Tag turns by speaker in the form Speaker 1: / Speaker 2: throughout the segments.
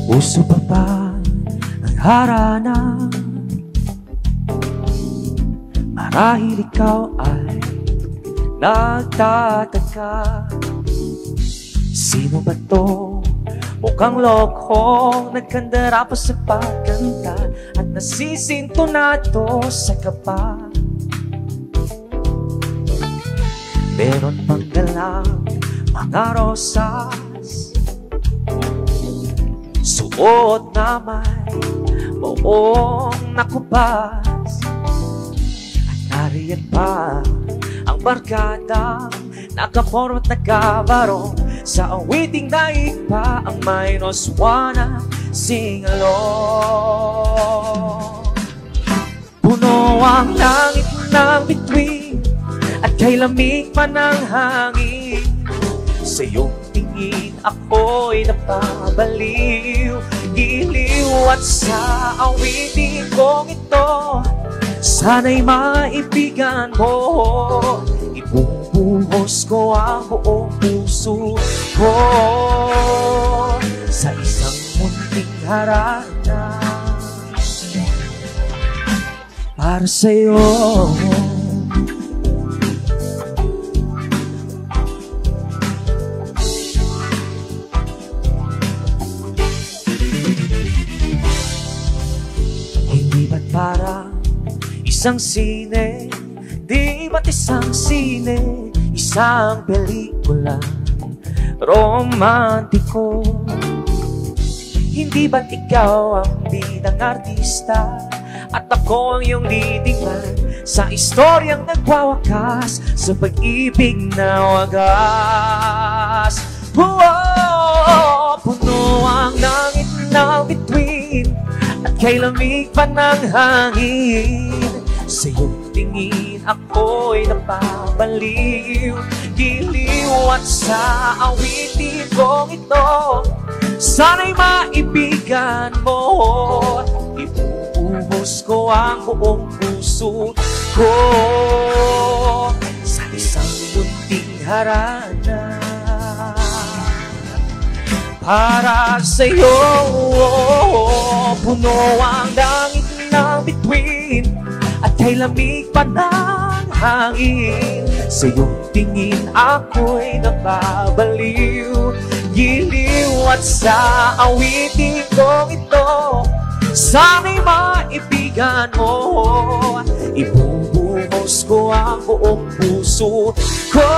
Speaker 1: Puso pa ba ang harana? Marahil ikaw ay nagtataka. Sino ba to? Mukhang lokhong nagkandara pa sa pagkanta at nasisintonado sa kapa. Meron pang galang mga rosas, suot na may buong nakubas, at nariyan pa ang barkadang nakapormat na kabarong sa awiting daigpa ang minus wanna sing along. Puno ang langit ng bituin at kay lamig pa ng hangin. Sa iyong tingin ako'y napabaliw, giliw at sa awitin kong ito sana'y maibigan mo. Ibubuhos ko ang buong puso ko sa isang munting harana para sa'yo. Hindi ba't parang isang sine? Di ba't isang sine? Isang pelikula romantiko? Hindi ba't ikaw ang bidang artista at ako ang iyong leading man sa istoryang nagwawakas sa pag-ibig na wagas? Puno ang langit ng bituin at kay lamig pa ng hangin. Sa iyong tingin ako'y napabaliw, giliw at sa awitin kong ito sana'y maibigan mo. Ibubuhos ko ang buong puso ko sa isang munting harana para sa'yo. Puno ang langit ng bituin at kay lamig pa ng hangin. Sa iyong tingin ako'y napabaliw, giliw at sa awitin kong ito sana'y maibigan mo. Ibubuhos ko ang buong puso ko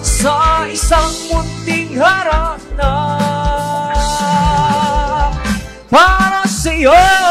Speaker 1: sa isang munting harana para sa'yo.